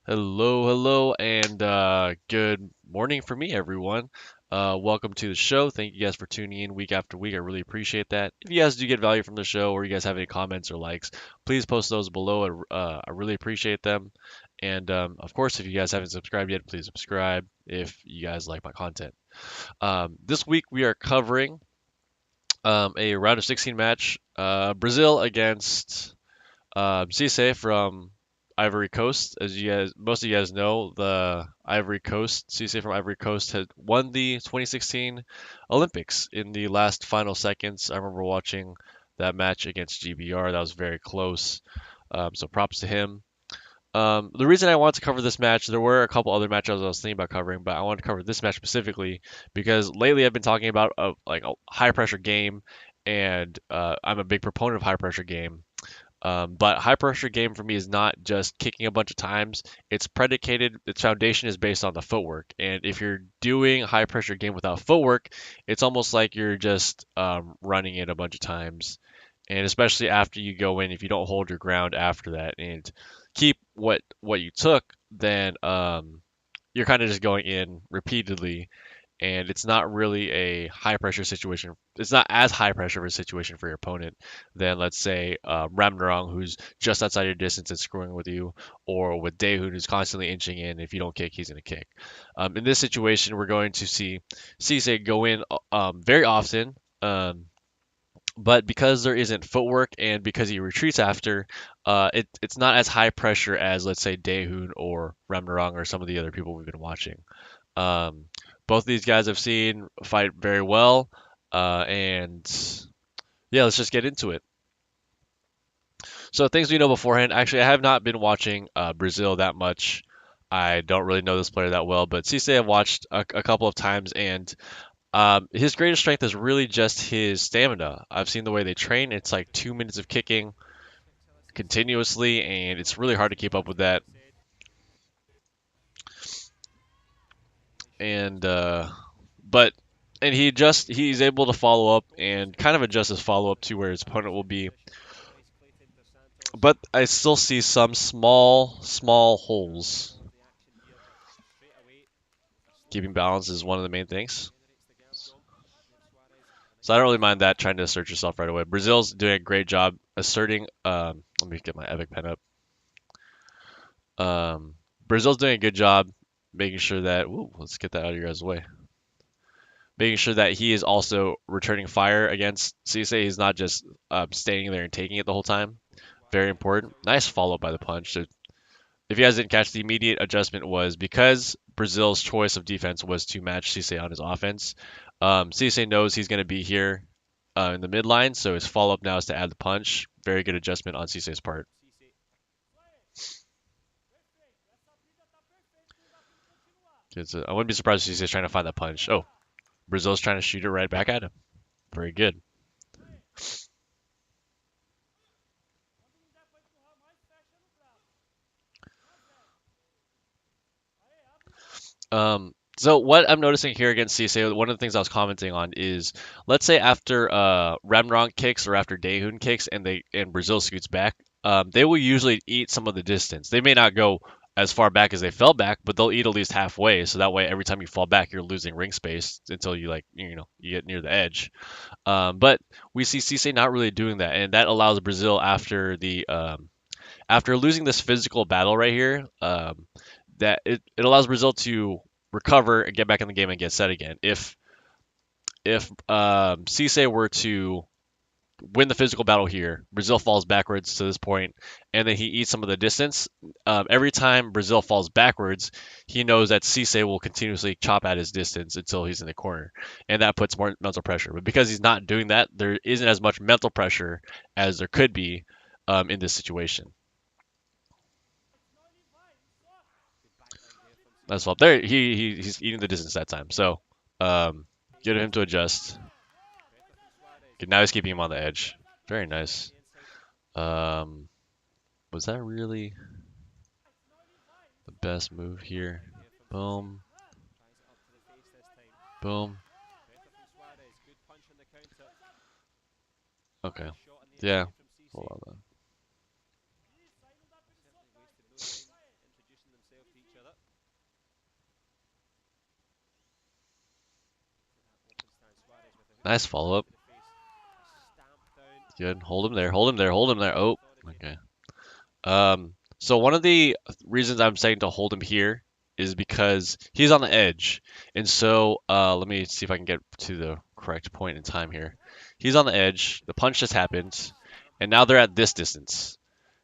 Hello, hello, and good morning for me, everyone. Welcome to the show. Thank you guys for tuning in week after week. I really appreciate that. If you guys do get value from the show, or you guys have any comments or likes, please post those below. I really appreciate them. And of course, if you guys haven't subscribed yet, please subscribe if you guys like my content. This week we are covering a round of 16 match. Brazil against Cisse from Ivory Coast. As you guys, most of you guys know, the Ivory Coast, Cisse from Ivory Coast had won the 2016 Olympics in the last final seconds. I remember watching that match against GBR. That was very close. So props to him. The reason I wanted to cover this match, there were a couple other matches I was thinking about covering, but I wanted to cover this match specifically because lately I've been talking about a high pressure game, and I'm a big proponent of high pressure game. But high pressure game for me is not just kicking a bunch of times. Its foundation is based on the footwork. And if you're doing a high pressure game without footwork, it's almost like you're just running it a bunch of times. And especially after you go in, if you don't hold your ground after that and keep what you took, then you're kind of just going in repeatedly, and it's not really a high pressure situation. It's not as high pressure of a situation for your opponent than, let's say, Ramnarong, who's just outside your distance and screwing with you, or with Daehoon, who's constantly inching in. If you don't kick, he's going to kick. In this situation, we're going to see Cisse go in very often. But because there isn't footwork and because he retreats after, it's not as high pressure as, let's say, Daehoon or Ramnarong or some of the other people we've been watching. Um, Both of these guys I've seen fight very well, and yeah, let's just get into it. So things we know beforehand. Actually, I have not been watching Brazil that much. I don't really know this player that well, but Cisse I've watched a couple of times, and his greatest strength is really just his stamina. I've seen the way they train. It's like 2 minutes of kicking continuously, and it's really hard to keep up with that. And but and he's able to follow up and kind of adjust his follow up to where his opponent will be. But I still see some small holes. Keeping balance is one of the main things. So I don't really mind that, trying to assert yourself right away. Brazil's doing a great job asserting. Let me get my epic pen up. Brazil's doing a good job making sure that. Ooh, let's get that out of your guys' way. Making sure that he is also returning fire against Cisse. He's not just standing there and taking it the whole time. Very important. Nice follow up by the punch. So if you guys didn't catch, the immediate adjustment was because Brazil's choice of defense was to match Cisse on his offense. Cisse knows he's going to be here in the midline, so his follow up now is to add the punch. Very good adjustment on Cisse's part. I wouldn't be surprised if Cisse's trying to find that punch. Oh, Brazil's trying to shoot it right back at him. Very good. So what I'm noticing here against Cisse, one of the things I was commenting on is, let's say after Ramron kicks or after Daehoon kicks and Brazil scoots back, they will usually eat some of the distance. They may not go as far back as they fell back, but they'll eat at least halfway. So that way, every time you fall back, you're losing ring space until you get near the edge. But we see Cisse not really doing that, and that allows Brazil after losing this physical battle right here, that it allows Brazil to recover and get back in the game and get set again. If Cisse were to win the physical battle here, Brazil falls backwards to this point, and then he eats some of the distance. Every time Brazil falls backwards, he knows that Cisse will continuously chop at his distance until he's in the corner, and that puts more mental pressure. But because he's not doing that, there isn't as much mental pressure as there could be in this situation. That's all. There, he's eating the distance that time. So, um, get him to adjust. Okay, now he's keeping him on the edge. Very nice. Um, was that really the best move here? Boom, boom. Okay. Yeah. Hold on. Nice follow-up. Good. Hold him there. Hold him there. Hold him there. Oh, okay. So one of the reasons I'm saying to hold him here is because he's on the edge. And so, let me see if I can get to the correct point in time here. He's on the edge. The punch just happened, and now they're at this distance.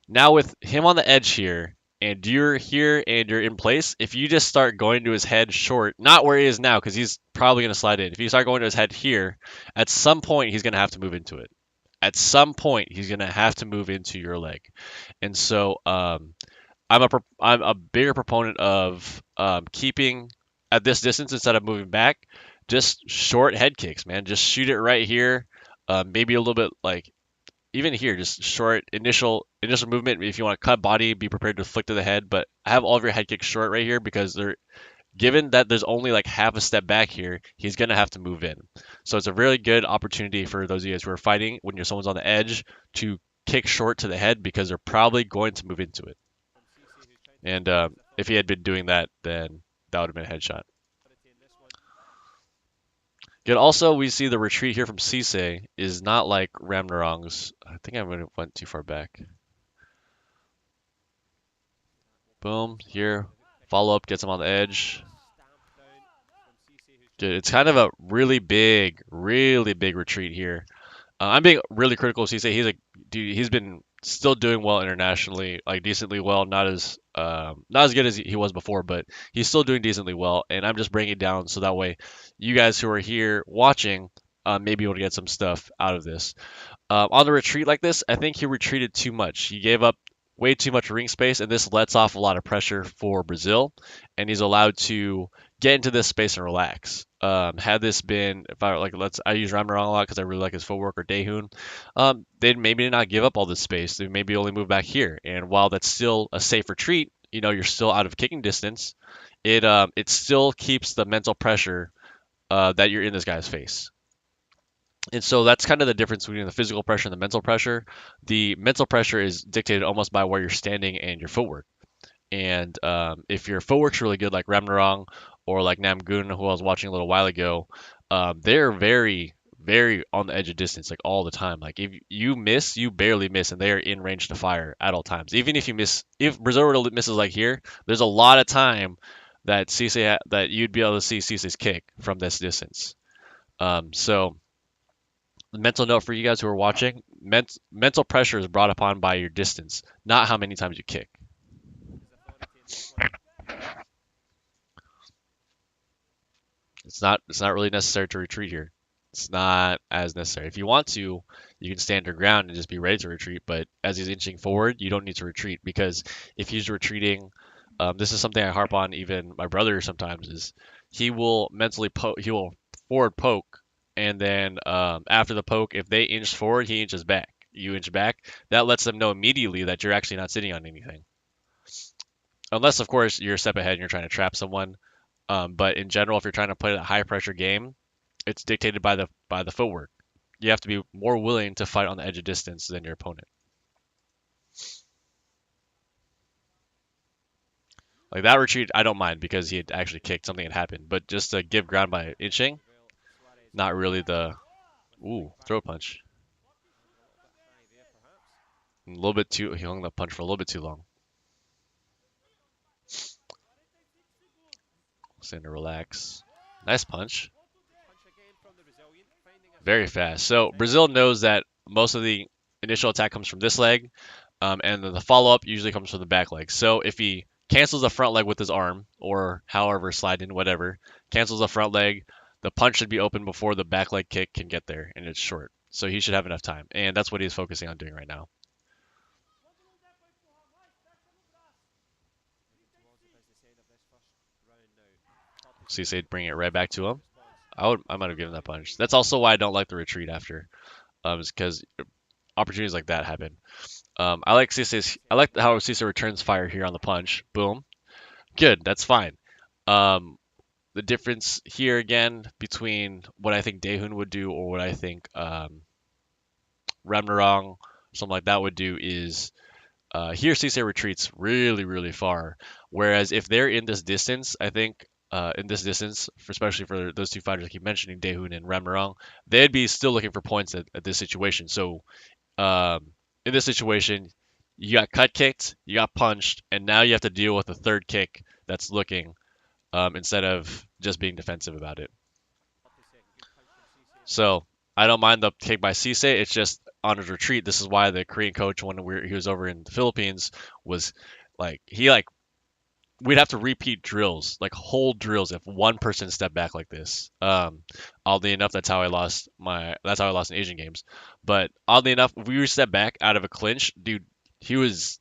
Now with him on the edge here, and you're here and you're in place, if you just start going to his head short, not where he is now, because he's probably going to slide in. If you start going to his head here, at some point he's going to have to move into it. At some point he's going to have to move into your leg. And so, I'm a bigger proponent of keeping at this distance instead of moving back. Just short head kicks, man. Just shoot it right here. Maybe a little bit like even here, just short initial movement. If you want to cut body, be prepared to flick to the head. But have all of your head kicks short right here because they're given that there's only like half a step back here, he's gonna have to move in. So it's a really good opportunity for those of you guys who are fighting when someone's on the edge to kick short to the head because they're probably going to move into it. And if he had been doing that, then that would have been a headshot. Good. Also, we see the retreat here from Cisse is not like Ramnarong's. I think I went too far back. Boom. Here. Follow up. Gets him on the edge. Good. It's kind of a really big retreat here. I'm being really critical of Cisse. He's a dude. He's been still doing well internationally, like decently well. Not as good as he was before, but he's still doing decently well. And I'm just bringing it down so that way, you guys who are here watching, may be able to get some stuff out of this. On the retreat like this, I think he retreated too much. He gave up way too much ring space, and this lets off a lot of pressure for Brazil, and he's allowed to get into this space and relax. Had this been, if I like, I use Ramarong a lot because I really like his footwork or Daehoon. They'd maybe not give up all this space. They maybe only move back here, and while that's still a safe retreat, you're still out of kicking distance. It still keeps the mental pressure that you're in this guy's face. And so that's kind of the difference between the physical pressure and the mental pressure. The mental pressure is dictated almost by where you're standing and your footwork. And if your footwork's really good, like Ramnarong or like Namgoon, who I was watching a little while ago, they're very on the edge of distance, like all the time. Like if you miss, you barely miss, and they are in range to fire at all times. Even if you miss, if Brazil misses like here, there's a lot of time that that you'd be able to see Cisse's kick from this distance. So the mental note for you guys who are watching: mental pressure is brought upon by your distance, not how many times you kick. It's not really necessary to retreat here. It's not as necessary. If you want to, you can stand your ground and just be ready to retreat. But as he's inching forward, you don't need to retreat because if he's retreating, this is something I harp on. Even my brother sometimes is he will mentally he will forward poke, and then after the poke, if they inch forward, he inches back. You inch back. That lets them know immediately that you're actually not sitting on anything. Unless, of course, you're a step ahead and you're trying to trap someone. But in general, if you're trying to play a high pressure game, it's dictated by the footwork. You have to be more willing to fight on the edge of distance than your opponent. Like that retreat, I don't mind because he had actually kicked, something had happened. But just to give ground by inching, not really the throat punch. A little bit too, he hung the punch for a little bit too long. Stand to relax. Nice punch. Very fast. So Brazil knows that most of the initial attack comes from this leg, and then the follow-up usually comes from the back leg. So if he cancels the front leg with his arm, or however, slide in, whatever, cancels the front leg, the punch should be open before the back leg kick can get there, and it's short. So he should have enough time, and that's what he's focusing on doing right now. Cisse bring it right back to him. I might have given that punch. That's also why I don't like the retreat after, is because opportunities like that happen. I like how Cisse returns fire here on the punch. Boom. Good. That's fine. The difference here again between what I think Daehoon would do or what I think Ramnarong, something like that would do is here Cisse retreats really far. Whereas if they're in this distance, I think in this distance, especially for those two fighters I keep mentioning, Daehoon and Ramnarong, they'd be still looking for points at this situation. So in this situation, you got cut kicked, you got punched, and now you have to deal with a third kick that's looking instead of just being defensive about it. So I don't mind the kick by Cisse. It's just on his retreat. This is why the Korean coach, when he was over in the Philippines, was like we'd have to repeat drills, like whole drills, if one person stepped back like this. Oddly enough, that's how I lost in Asian games. But oddly enough, if we were to step back out of a clinch, dude, he was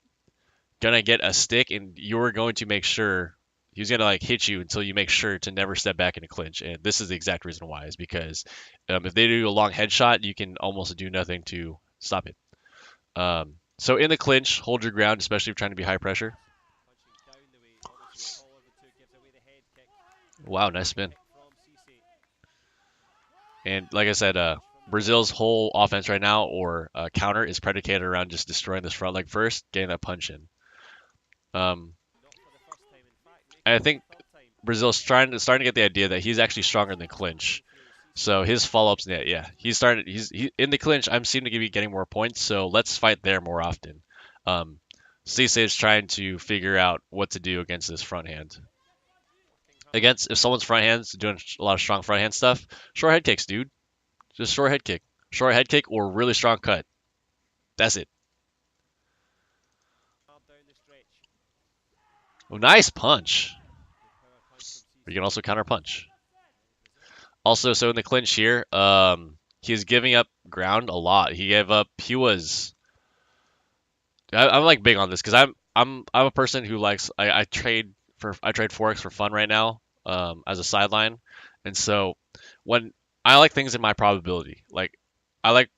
gonna get a stick, and you were going to make sure he was gonna like hit you until you make sure to never step back in a clinch. And this is the exact reason why, is because if they do a long headshot, you can almost do nothing to stop it. So in the clinch, hold your ground, especially if you're trying to be high pressure. Wow, nice spin. And like I said, Brazil's whole offense right now, or counter, is predicated around just destroying this front leg first, getting that punch in. Um, and I think Brazil's starting to get the idea that he's actually stronger than clinch. So his follow-ups, yeah, he's in the clinch. I'm seeming to be getting more points, so let's fight there more often. Um, Cisse is trying to figure out what to do against this front hand. Against if someone's front hand's doing a lot of strong front hand stuff, short head kicks, dude. Just short head kick, or really strong cut. That's it. Oh, nice punch. But you can also counter punch. Also, so in the clinch here, he's giving up ground a lot. He gave up. He was. I'm like big on this because I'm a person who likes. I trade forex for fun right now. As a sideline, and so when I like things in my probability, like I like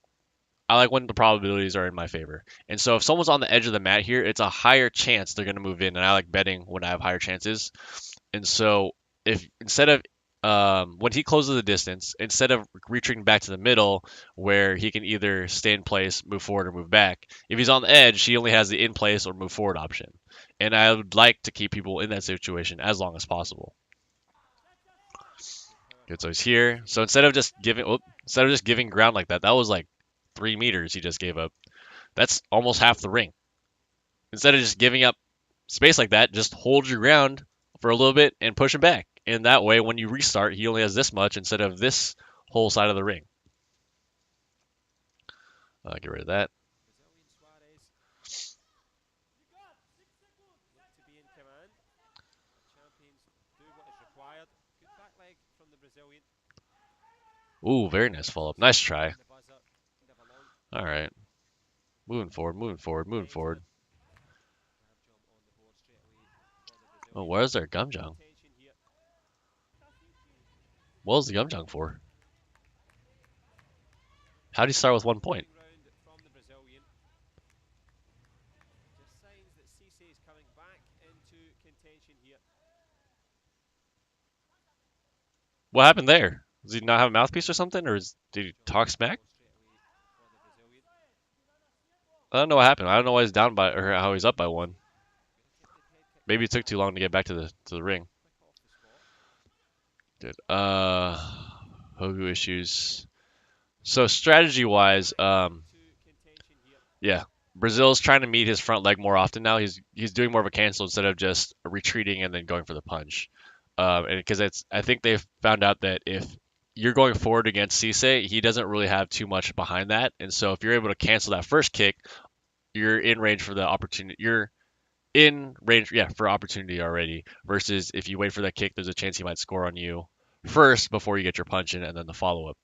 I like when the probabilities are in my favor. And so if someone's on the edge of the mat here, it's a higher chance they're going to move in. And I like betting when I have higher chances. And so if instead of when he closes the distance, instead of retreating back to the middle where he can either stay in place, move forward, or move back, if he's on the edge, he only has the in place or move forward option. And I would like to keep people in that situation as long as possible. Good, so he's here. So instead of just giving ground like that, that was like 3 meters he just gave up. That's almost half the ring. Instead of just giving up space like that, just hold your ground for a little bit and push him back. And that way, when you restart, he only has this much instead of this whole side of the ring. Get rid of that. Ooh, very nice follow up. Nice try. All right. Moving forward, moving forward, moving forward. Oh, where's their Gumjung? What was the Gumjung for? How did he start with 1 point? What happened there? Does he not have a mouthpiece or something? Or did he talk smack? I don't know what happened. I don't know why he's down by, or how he's up by one. Maybe it took too long to get back to the ring. Good. Hogu issues. So strategy wise, yeah, Brazil's trying to meet his front leg more often now. He's doing more of a cancel instead of just retreating and then going for the punch. And because I think they've found out that if you're going forward against Cisse, he doesn't really have too much behind that. And so if you're able to cancel that first kick, you're in range for the opportunity. You're in range, yeah, for opportunity already. Versus if you wait for that kick, there's a chance he might score on you first before you get your punch in, and then the follow up.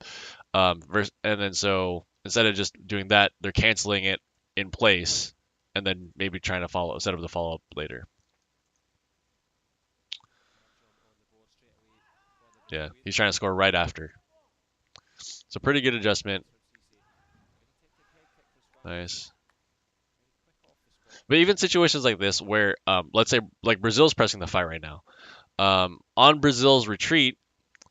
And then so instead of just doing that, they're canceling it in place, and then maybe trying to set up the follow up later. Yeah, he's trying to score right after. So pretty good adjustment. Nice. But even situations like this, where let's say like Brazil's pressing the fight right now, on Brazil's retreat,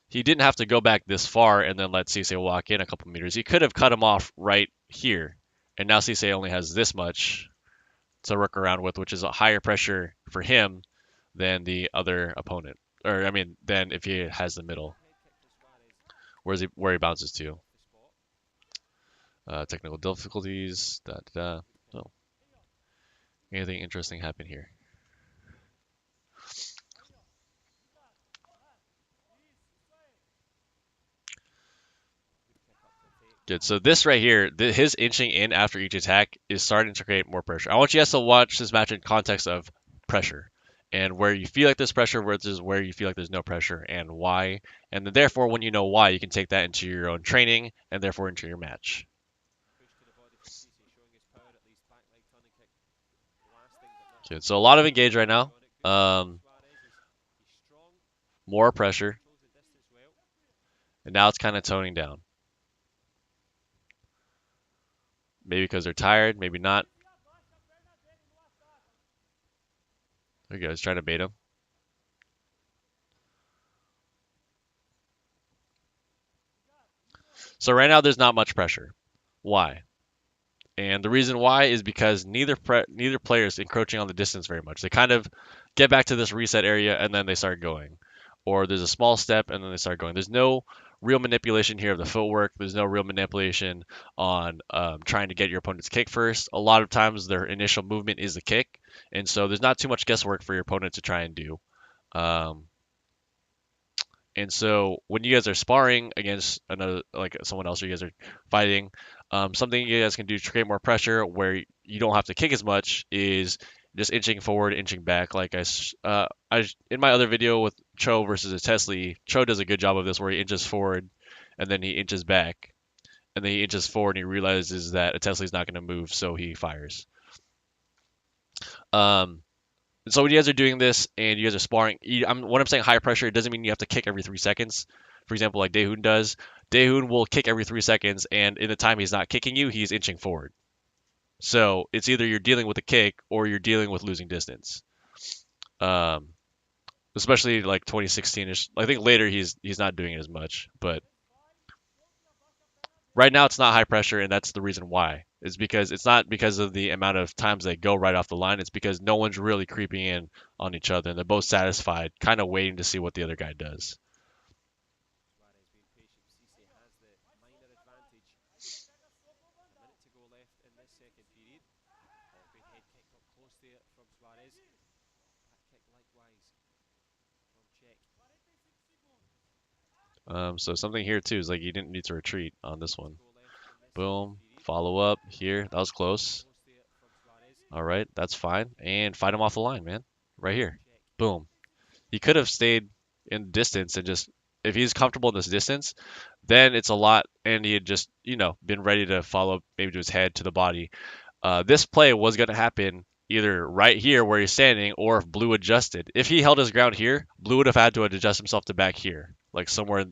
he didn't have to go back this far and then let Cisse walk in a couple meters. He could have cut him off right here, and now Cisse only has this much to work around with, which is a higher pressure for him than the other opponent, or I mean, than if he has the middle. Where he bounces to? Technical difficulties. Da, da, da. Oh, anything interesting happen here? Good. So this right here, his inching in after each attack is starting to create more pressure. I want you guys to watch this match in context of pressure and where you feel like there's pressure versus where you feel like there's no pressure and why. And then therefore, when you know why, you can take that into your own training and therefore into your match. Good. So a lot of engage right now. More pressure. And now it's kind of toning down. Maybe because they're tired, maybe not. There you go. He's trying to bait him. So right now there's not much pressure. Why? And the reason why is because neither player is encroaching on the distance very much. They kind of get back to this reset area and then they start going. Or there's a small step and then they start going. There's no real manipulation here of the footwork. There's no real manipulation on trying to get your opponent's kick first. A lot of times their initial movement is the kick. And so there's not too much guesswork for your opponent to try and do. And so when you guys are sparring against another, like someone else, or you guys are fighting, something you guys can do to create more pressure where you don't have to kick as much is just inching forward, inching back. Like in my other video with Cho versus Tesli, Cho does a good job of this where he inches forward and then he inches back, and then he inches forward and he realizes that Tesli's not going to move, so he fires. So when you guys are doing this and you guys are sparring, when I'm saying high pressure, it doesn't mean you have to kick every 3 seconds. For example, like Daehoon does. Daehoon will kick every 3 seconds, and in the time he's not kicking you, he's inching forward. So it's either you're dealing with a kick or you're dealing with losing distance. Especially like 2016ish. I think later he's not doing it as much, but right now it's not high pressure, and that's the reason why. It's because it's not because of the amount of times they go right off the line. It's because no one's really creeping in on each other, and they're both satisfied, kind of waiting to see what the other guy does. So something here too is like you didn't need to retreat on this one. Boom, follow up here. That was close. All right, that's fine. And fight him off the line, man. Right here. Boom. He could have stayed in distance and just, if he's comfortable in this distance, then it's a lot. And he had just, been ready to follow maybe to his head, to the body. This play was going to happen either right here where he's standing or if Blue adjusted. If he held his ground here, Blue would have had to adjust himself to back here, like somewhere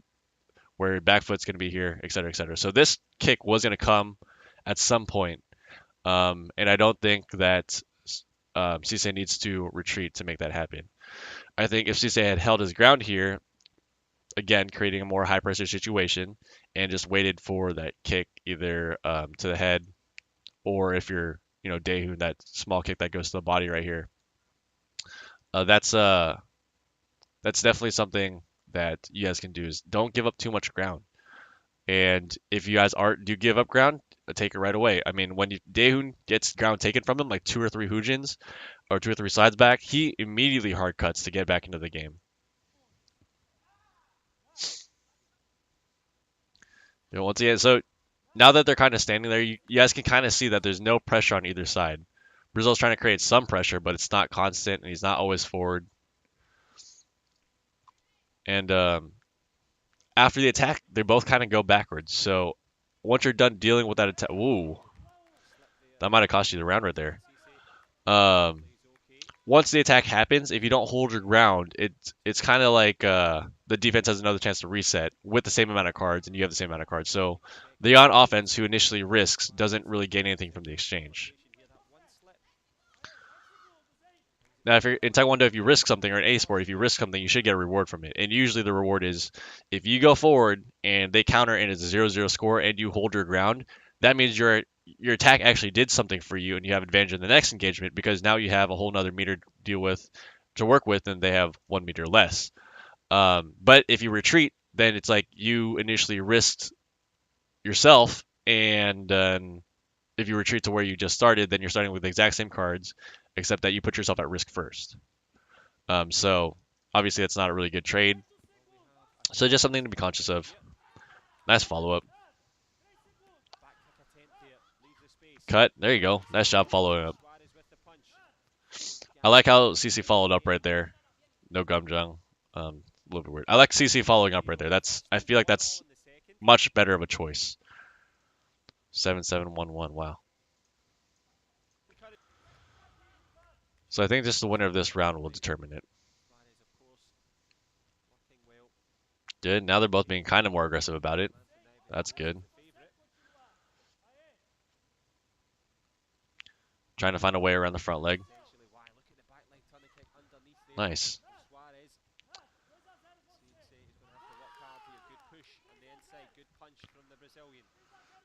where back foot's going to be here, et cetera, et cetera. So this kick was going to come at some point. And I don't think that Cisse needs to retreat to make that happen. I think if Cisse had held his ground here, again, creating a more high pressure situation, and just waited for that kick either to the head, or if you're, Daehoon, that small kick that goes to the body right here. That's definitely something that you guys can do, is don't give up too much ground. And if you guys do give up ground, take it right away. I mean, when Daehoon gets ground taken from him, like 2 or 3 Hoojins or 2 or 3 sides back, he immediately hard cuts to get back into the game. Once again, so now that they're kind of standing there, you guys can kind of see that there's no pressure on either side. Brazil's trying to create some pressure, but it's not constant, and he's not always forward. And after the attack, they both kind of go backwards. So once you're done dealing with that attack, ooh, that might have cost you the round right there. Once the attack happens, if you don't hold your ground, it's kind of like the defense has another chance to reset with the same amount of cards, and you have the same amount of cards. So the on offense who initially risks doesn't really gain anything from the exchange. Now, if you're in Taekwondo, if you risk something, or in any sport, if you risk something, you should get a reward from it. And usually the reward is if you go forward and they counter and it's a 0-0 score and you hold your ground, that means your attack actually did something for you and you have advantage in the next engagement, because now you have a whole nother meter to work with, and they have 1 meter less. But if you retreat, then it's like you initially risked yourself, and if you retreat to where you just started, then you're starting with the exact same cards, except that you put yourself at risk first. So obviously that's not a really good trade. So just something to be conscious of. Nice follow up. Cut. There you go. Nice job following up. I like how Cisse followed up right there. No gum jung. A little bit weird. I like Cisse following up right there. I feel like that's much better of a choice. 7-7-1-1. Wow. So I think just the winner of this round will determine it. Good. Now they're both being kind of more aggressive about it. That's good. Trying to find a way around the front leg. Nice.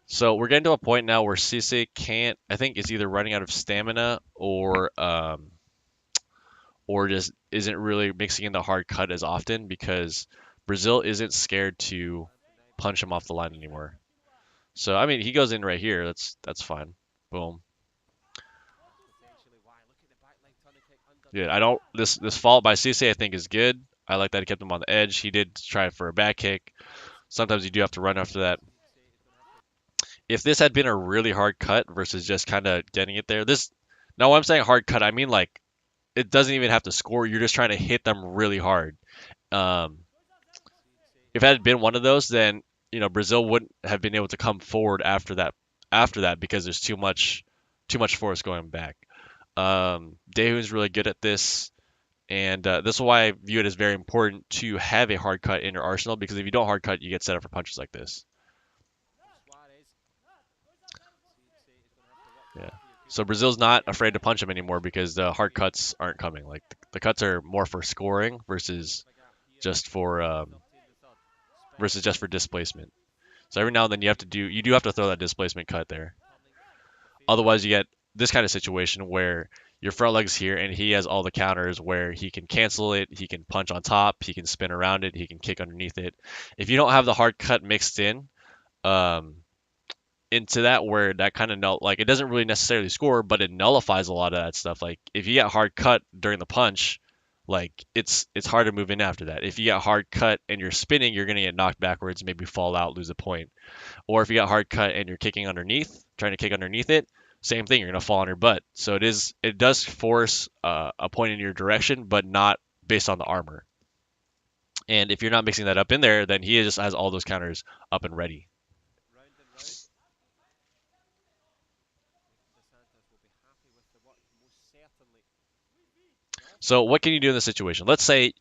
So we're getting to a point now where Cisse can't. I think it's either running out of stamina or just isn't really mixing in the hard cut as often because Brazil isn't scared to punch him off the line anymore. So I mean, he goes in right here. That's fine. Boom. Yeah, I don't. This fault by Cisse I think is good. I like that he kept him on the edge. He did try for a back kick. Sometimes you do have to run after that. If this had been a really hard cut versus just kind of getting it there, this. Now, when I'm saying hard cut, I mean like it doesn't even have to score. You're just trying to hit them really hard. Um, if it had been one of those, then Brazil wouldn't have been able to come forward after that because there's too much force going back. Daehun's really good at this, and this is why I view it as very important to have a hard cut in your arsenal because if you don't hard cut, you get set up for punches like this. Yeah. So Brazil's not afraid to punch him anymore because the hard cuts aren't coming. Like the cuts are more for scoring just for versus just for displacement. So every now and then you do have to throw that displacement cut there. Otherwise, you get this kind of situation where your front leg's here and he has all the counters where he can cancel it, he can punch on top, he can spin around it, he can kick underneath it. If you don't have the hard cut mixed in, um, into that where that kind of like it doesn't really necessarily score, but it nullifies a lot of that stuff. Like if you get hard cut during the punch, like it's hard to move in after that. If you get hard cut and you're spinning, you're gonna get knocked backwards, maybe fall out, lose a point. Or if you got hard cut and you're kicking underneath, trying to kick underneath it, same thing, you're gonna fall on your butt. So it does force a point in your direction, but not based on the armor. And if you're not mixing that up in there, then he just has all those counters up and ready. So what can you do in this situation? Let's say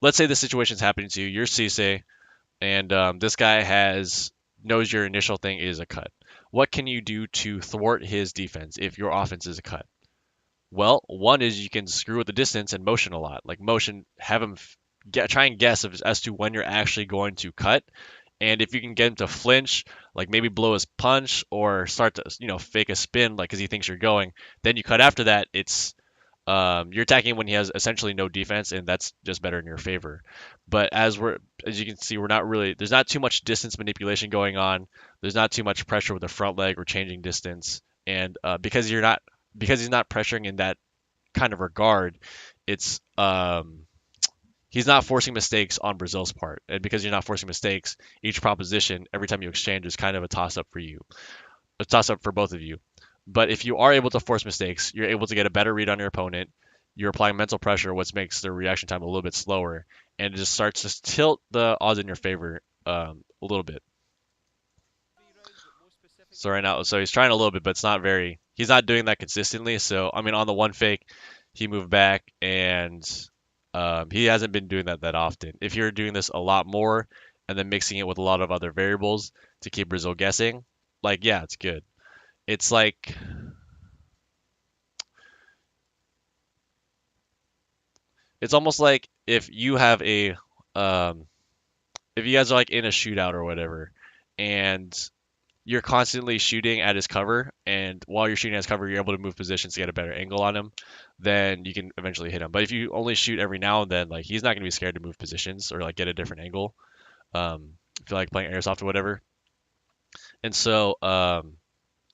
the situation's happening to you. You're Cisse, and this guy knows your initial thing is a cut. What can you do to thwart his defense if your offense is a cut? Well, one is you can screw with the distance and motion a lot. Like motion, have him try and guess as to when you're actually going to cut. And if you can get him to flinch, like maybe blow his punch or start to fake a spin, like because he thinks you're going, then you cut after that. You're attacking when he has essentially no defense, and that's just better in your favor. But as you can see, there's not too much distance manipulation going on. There's not too much pressure with the front leg or changing distance, and because he's not pressuring in that kind of regard, it's he's not forcing mistakes on Brazil's part, and because you're not forcing mistakes, each proposition every time you exchange is kind of a toss up for you, a toss up for both of you. But if you are able to force mistakes, you're able to get a better read on your opponent. You're applying mental pressure, which makes the reaction time a little bit slower, and it just starts to tilt the odds in your favor a little bit. So right now, so he's trying a little bit, but it's not very. He's not doing that consistently. So I mean, on the one fake, he moved back, and he hasn't been doing that often. If you're doing this a lot more, and then mixing it with a lot of other variables to keep Brazil guessing, like yeah, it's good. It's like it's almost like um, if you guys are like in a shootout or whatever, and you're constantly shooting at his cover, and while you're shooting at his cover, you're able to move positions to get a better angle on him, then you can eventually hit him. But if you only shoot every now and then, like he's not gonna be scared to move positions or like get a different angle. If you like playing airsoft or whatever. And so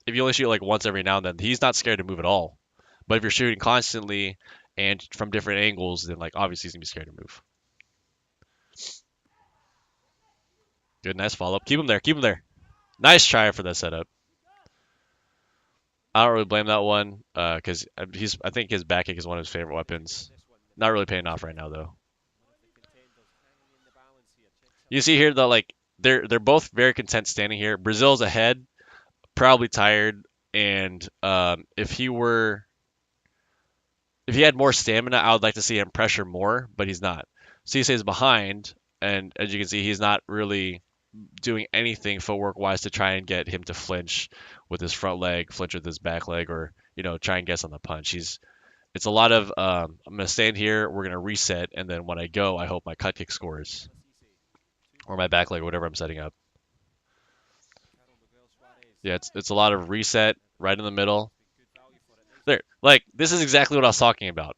if you only shoot like once every now and then, he's not scared to move at all. But if you're shooting constantly and from different angles, then like obviously he's gonna be scared to move. Good, nice follow up. Keep him there. Keep him there. Nice try for that setup. I don't really blame that one because I think his back kick is one of his favorite weapons. Not really paying off right now though. You see here though, like they're both very content standing here. Brazil's ahead, probably tired, and if he had more stamina, I would like to see him pressure more, but he's not. Cisse is behind, and as you can see, he's not really doing anything footwork wise to try and get him to flinch with his front leg, flinch with his back leg, or try and guess on the punch. It's a lot of I'm gonna stand here, we're gonna reset, and then when I go, I hope my cut kick scores or my back leg, whatever I'm setting up. Yeah, it's a lot of reset right in the middle. There, like this is exactly what I was talking about.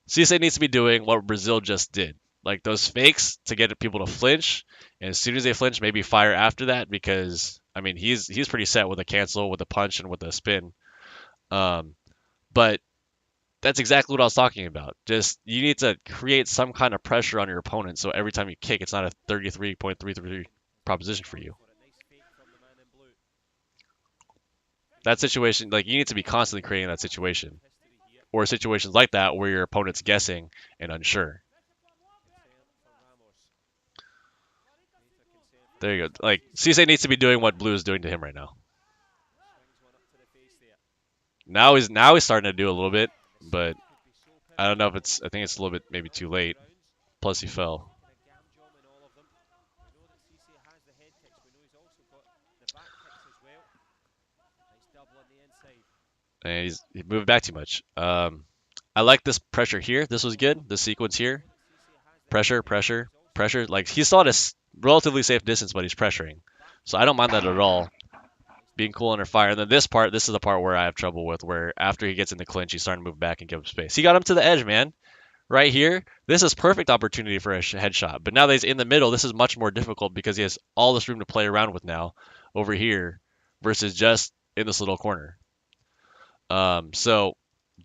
Cisse needs to be doing what Brazil just did. Like those fakes to get people to flinch, and as soon as they flinch, maybe fire after that because I mean he's pretty set with a cancel, with a punch, and with a spin. Um, but that's exactly what I was talking about. Just you need to create some kind of pressure on your opponent, so every time you kick, it's not a 33.33 proposition for you. That situation, like you need to be constantly creating that situation, or situations like that where your opponent's guessing and unsure. There you go. Like Cisse needs to be doing what Blue is doing to him right now. Now he's starting to do a little bit, but I don't know if I think it's a little bit maybe too late. Plus he fell. And he moved back too much. I like this pressure here. This was good. This sequence here. Pressure, pressure, pressure. Like he's still at a relatively safe distance, but he's pressuring. So I don't mind that at all. Being cool under fire. And then this is the part where I have trouble with, where after he gets in the clinch, he's starting to move back and give him space. He got him to the edge, man. Right here, this is perfect opportunity for a headshot. But now that he's in the middle, this is much more difficult because he has all this room to play around with now over here versus just in this little corner. So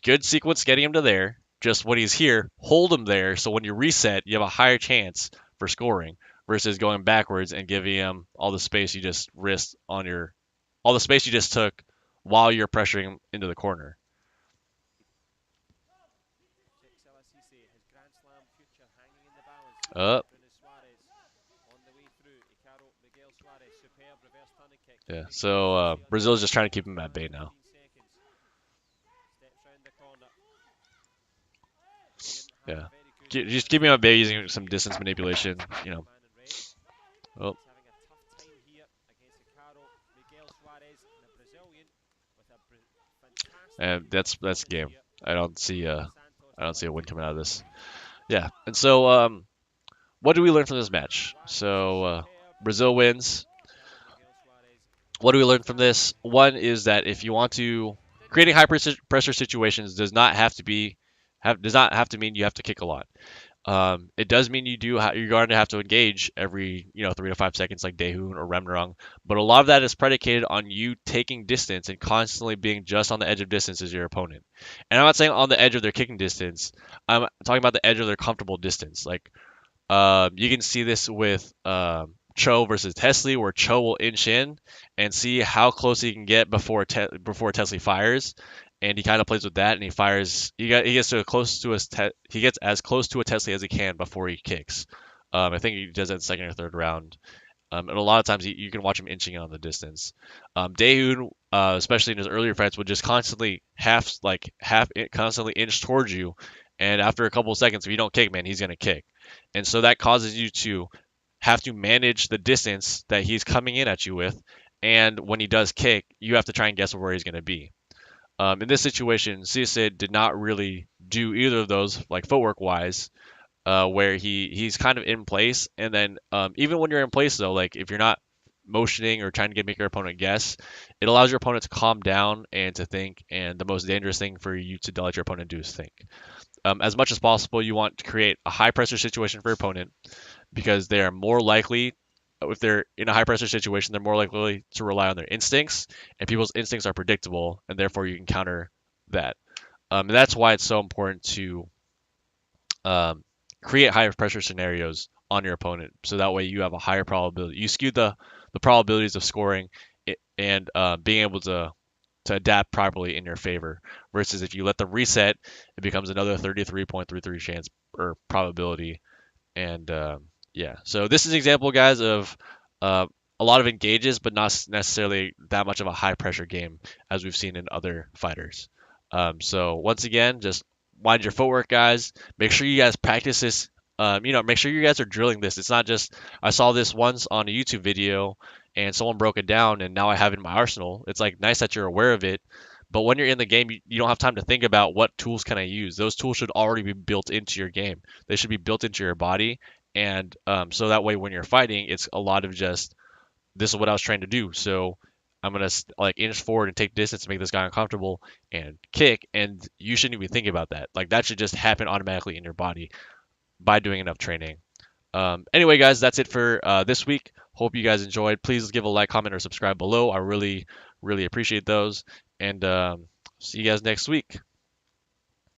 good sequence getting him to there. Just when he's here, hold him there. So when you reset, you have a higher chance for scoring versus going backwards and giving him all the space you just risked on all the space you just took while you're pressuring him into the corner. Up. Yeah, so Brazil's just trying to keep him at bay now. Yeah, just keep him at bay using some distance manipulation, Oh. And that's game. I don't see a win coming out of this. Yeah, and so what do we learn from this match? So Brazil wins. What do we learn from this? One is that if you want to creating high pressure situations does not have to mean you have to kick a lot. It does mean you're going to have to engage every 3 to 5 seconds like Daehoon or Remnerung, but a lot of that is predicated on you taking distance and constantly being just on the edge of distance as your opponent. And I'm not saying on the edge of their kicking distance. I'm talking about the edge of their comfortable distance. Like you can see this with Cho versus Tesla, where Cho will inch in and see how close he can get before Tesla fires, and he kind of plays with that, and he fires. He gets he gets as close to a Tesla as he can before he kicks. I think he does that in the second or third round. And a lot of times you can watch him inching on the distance. Daehoon, especially in his earlier fights, would just constantly constantly inch towards you, and after a couple of seconds, if you don't kick, man, he's gonna kick, and so that causes you to have to manage the distance that he's coming in at you with, and when he does kick, you have to try and guess where he's gonna be. In this situation, Cisse did not really do either of those, like footwork wise, where he's kind of in place, and then even when you're in place though, like if you're not motioning or trying to make your opponent guess. It allows your opponent to calm down and to think. And the most dangerous thing for you to let your opponent do is think. As much as possible, you want to create a high pressure situation for your opponent because they are more likely, if they're in a high pressure situation, they're more likely to rely on their instincts, and people's instincts are predictable, and therefore you can counter that. And that's why it's so important to um, create higher pressure scenarios on your opponent, so that way you have a higher probability. You skew the probabilities of scoring and being able to adapt properly in your favor. Versus if you let them reset, it becomes another 33.33 chance or probability. And yeah, so this is an example, guys, of uh, a lot of engages, but not necessarily that much of a high pressure game as we've seen in other fighters. So once again, just mind your footwork, guys. Make sure you guys practice this. Make sure you guys are drilling this. It's not just I saw this once on a YouTube video and someone broke it down and now I have it in my arsenal. It's like nice that you're aware of it, but when you're in the game, you don't have time to think about what tools can I use. Those tools should already be built into your game. They should be built into your body, and so that way when you're fighting, it's a lot of just this is what I was trying to do. So I'm gonna like inch forward and take distance to make this guy uncomfortable and kick, and you shouldn't even think about that. Like that should just happen automatically in your body by doing enough training. Anyway, guys, that's it for this week. Hope you guys enjoyed. Please give a like, comment, or subscribe below. I really, really appreciate those. And see you guys next week.